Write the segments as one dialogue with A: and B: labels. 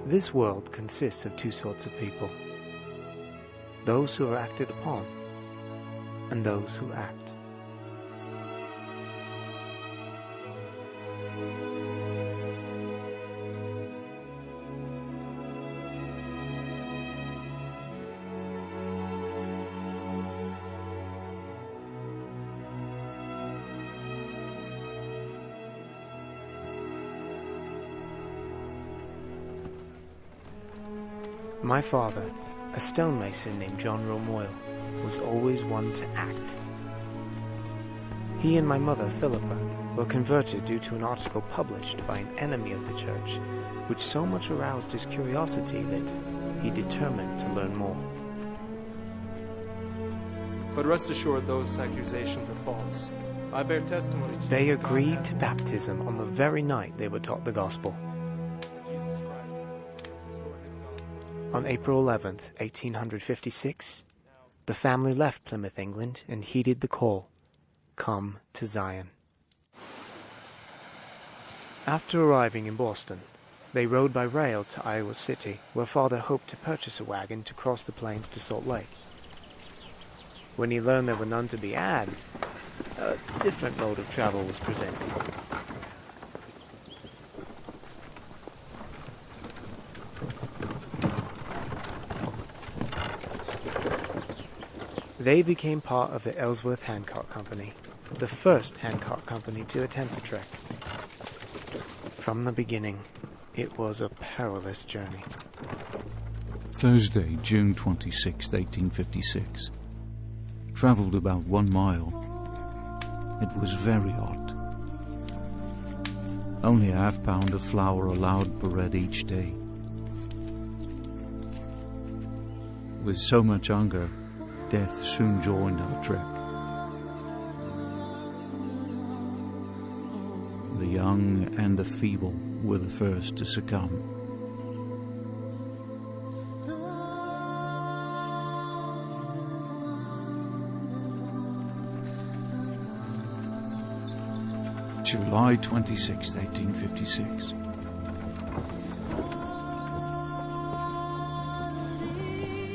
A: This world consists of two sorts of people: those who are acted upon, and those who act. My father, a stonemason named John Romoyle, was always one to act. He and my mother, Philippa, were converted due to an article published by an enemy of the church, which so much aroused his curiosity that he determined to learn more.
B: But rest assured, those accusations are false. I bear testimony to you.
A: They agreed to baptism on the very night they were taught the gospel. On April 11th, 1856, the family left Plymouth, England, and heeded the call, "Come to Zion." After arriving in Boston, they rode by rail to Iowa City, where Father hoped to purchase a wagon to cross the plains to Salt Lake. When he learned there were none to be had, a different mode of travel was presented. They became part of the Ellsworth Handcart Company, the first handcart company to attempt the trek. From the beginning, it was a perilous journey.
C: Thursday, June 26, 1856. Travelled about 1 mile. It was very hot. Only a half-pound of flour allowed per bread each day. With so much hunger, death soon joined our trek. The young and the feeble were the first to succumb. July 26, 1856.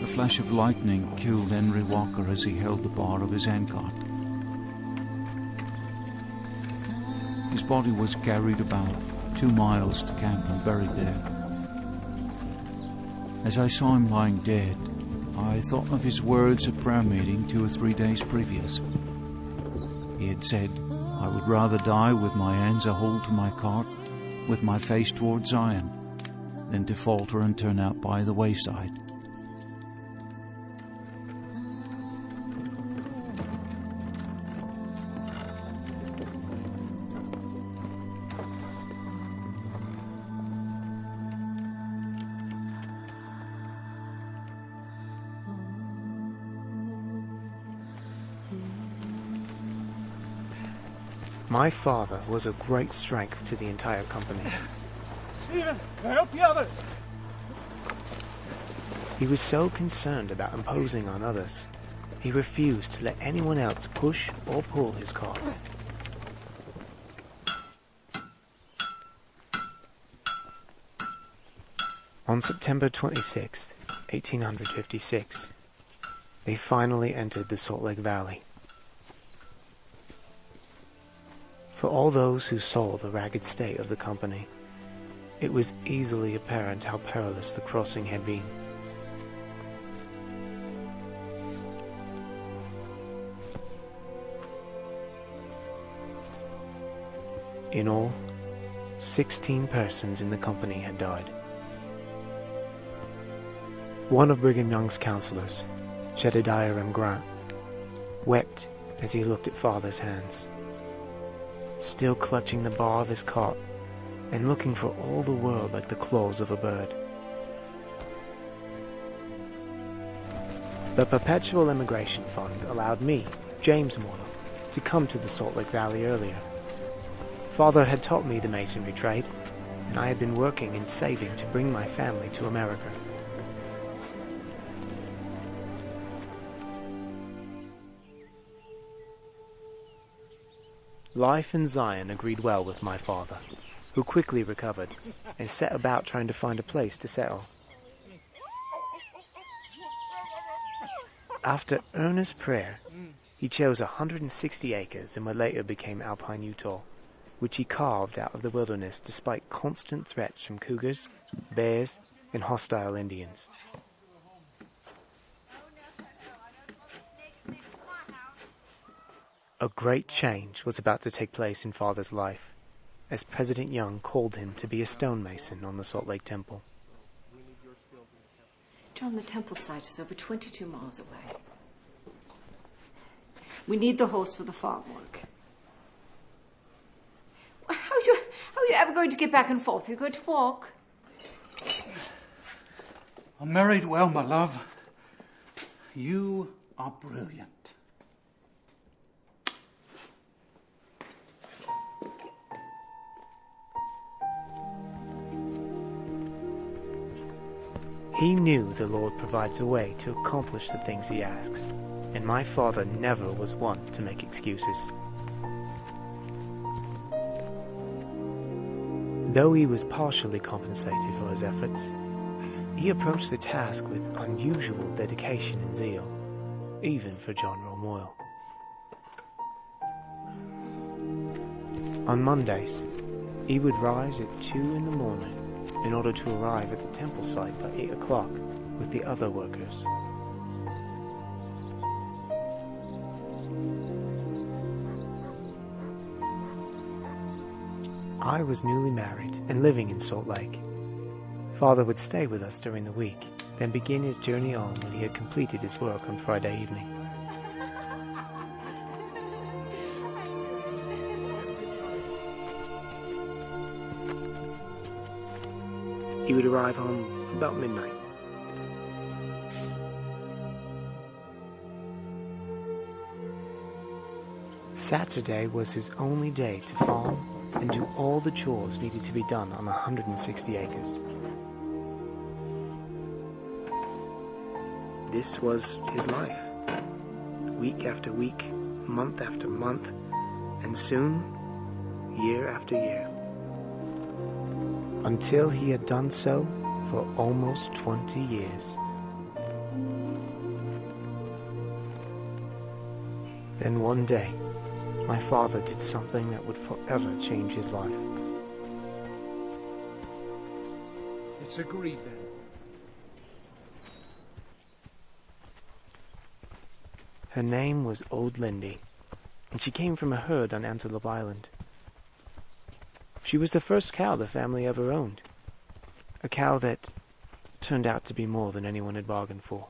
C: A flash of lightning killed Henry Walker as he held the bar of his handcart. His body was carried about 2 miles to camp and buried there. As I saw him lying dead, I thought of his words at prayer meeting 2 or 3 days previous. He had said, "I would rather die with my hands a hold to my cart, with my face towards Zion, than to falter and turn out by the wayside."
A: My father was a great strength to the entire company.
B: Stephen, help the others!
A: He was so concerned about imposing on others, he refused to let anyone else push or pull his cart. On September 26, 1856, they finally entered the Salt Lake Valley. For all those who saw the ragged state of the company, it was easily apparent how perilous the crossing had been. In all, 16 persons in the company had died. One of Brigham Young's counselors, Jedediah M. Grant, wept as he looked at Father's hands, still clutching the bar of his cart and looking for all the world like the claws of a bird. The Perpetual Immigration Fund allowed me, James Moyle, to come to the Salt Lake Valley earlier. Father had taught me the masonry trade, and I had been working and saving to bring my family to America. Life in Zion agreed well with my father. who quickly recovered and set about trying to find a place to settle. After earnest prayer, he chose 160 acres in what later became Alpine Utah, which he carved out of the wilderness despite constant threats from cougars, bears, and hostile Indians. A great change was about to take place in Father's life, as President Young called him to be a stonemason on the Salt Lake Temple.
D: John, the temple site is over 22 miles away. We need the horse for the farm work. How are you ever going to get back and forth? Are you going to walk?
C: I'm married well, my love. You are brilliant.
A: He knew the Lord provides a way to accomplish the things he asks, and my father never was one to make excuses. Though he was partially compensated for his efforts, he approached the task with unusual dedication and zeal, even for John Romoyle. On Mondays, he would rise at 2 in the morning in order to arrive at the temple site by 8 o'clock with the other workers. I was newly married and living in Salt Lake. Father would stay with us during the week, then begin his journey on when he had completed his work on Friday evening. He would arrive home about midnight. Saturday was his only day to farm and do all the chores needed to be done on 160 acres. This was his life. Week after week, month after month, and soon, year after year. Until he had done so for almost 20 years. Then one day, my father did something that would forever change his life.
C: It's agreed then.
A: Her name was Old Lindy, and she came from a herd on Antelope Island. She was the first cow the family ever owned, a cow that turned out to be more than anyone had bargained for.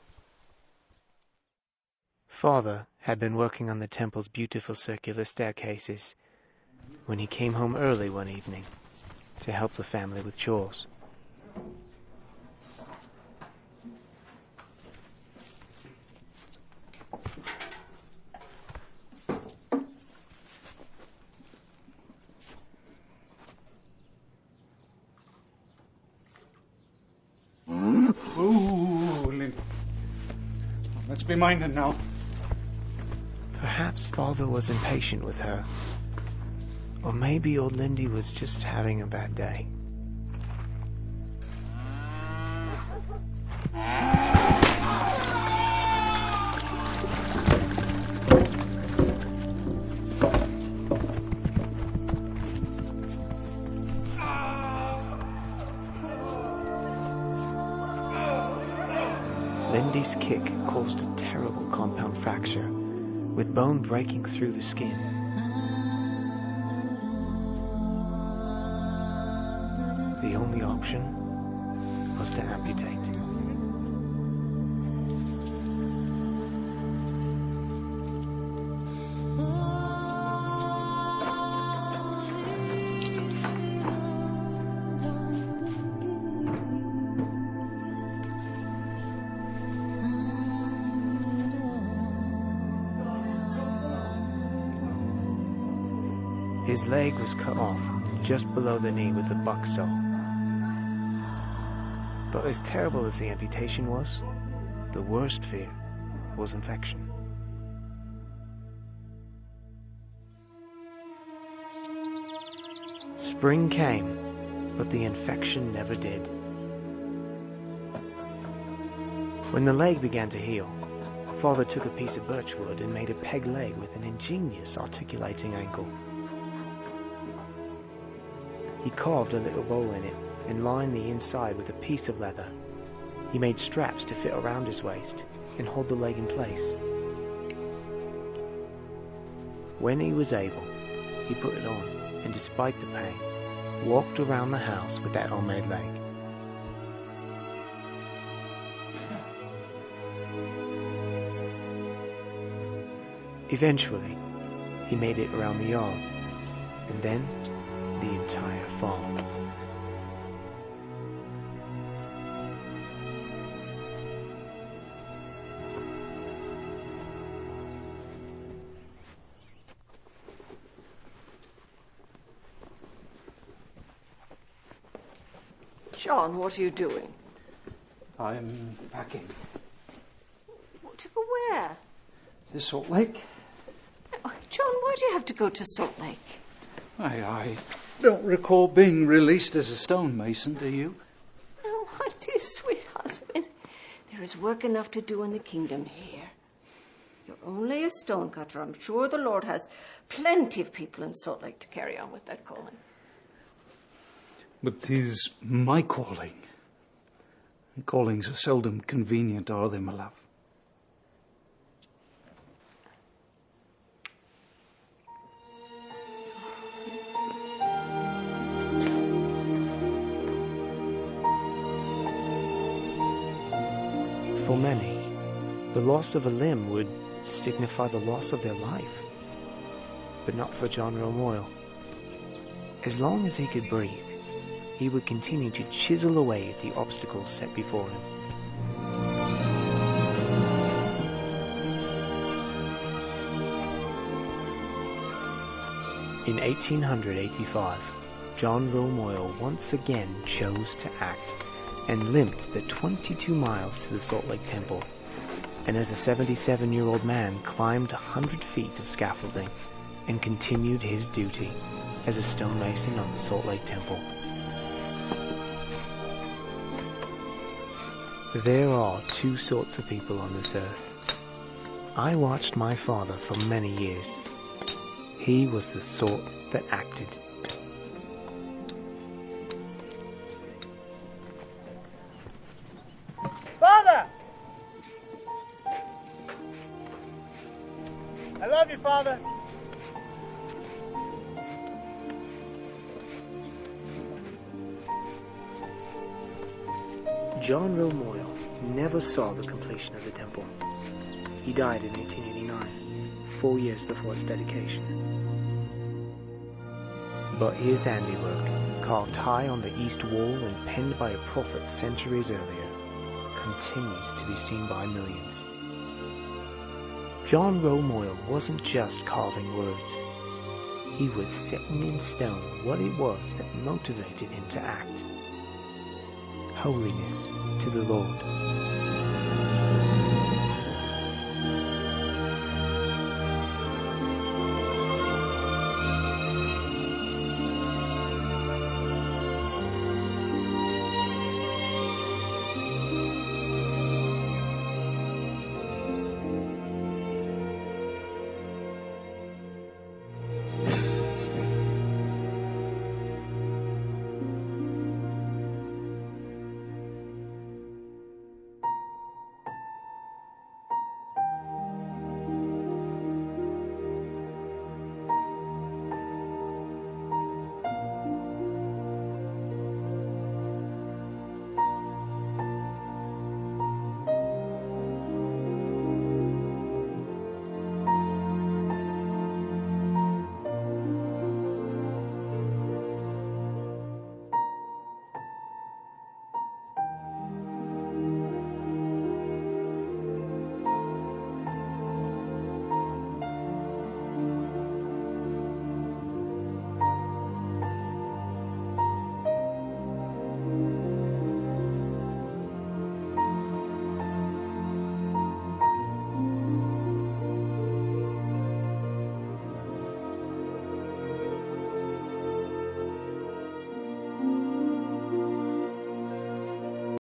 A: Father had been working on the temple's beautiful circular staircases when he came home early one evening to help the family with chores.
C: Ooh, Lindy. Let's be minded now.
A: Perhaps Father was impatient with her, or maybe old Lindy was just having a bad day. Lindy's kick caused a terrible compound fracture, with bone breaking through the skin. The only option was to amputate. His leg was cut off just below the knee with a buck saw. But as terrible as the amputation was, the worst fear was infection. Spring came, but the infection never did. When the leg began to heal, Father took a piece of birchwood and made a peg leg with an ingenious articulating ankle. He carved a little bowl in it and lined the inside with a piece of leather. He made straps to fit around his waist and hold the leg in place. When he was able, he put it on and, despite the pain, walked around the house with that homemade leg. Eventually, he made it around the yard, and then the entire farm.
E: John, what are you doing?
C: I'm packing.
E: To go where?
C: To Salt Lake?
E: Oh, John, why do you have to go to Salt Lake?
C: I don't recall being released as a stonemason, do you?
E: Oh, my dear sweet husband, there is work enough to do in the kingdom here. You're only a stonecutter. I'm sure the Lord has plenty of people in Salt Lake to carry on with that calling.
C: But 'tis my calling. Callings are seldom convenient, are they, my love?
A: For many, the loss of a limb would signify the loss of their life. But not for John Romoyle. As long as he could breathe, he would continue to chisel away at the obstacles set before him. In 1885, John Romoyle once again chose to act and limped the 22 miles to the Salt Lake Temple, and as a 77-year-old man climbed 100 feet of scaffolding and continued his duty as a stonemason on the Salt Lake Temple. There are two sorts of people on this earth. I watched my father for many years. He was the sort that acted.
F: Father! I love you, Father.
A: John Romoyle never saw the completion of the temple. He died in 1889, 4 years before its dedication. But his handiwork, carved high on the east wall and penned by a prophet centuries earlier, continues to be seen by millions. John Romoyle wasn't just carving words. He was setting in stone what it was that motivated him to act. Holiness to the Lord.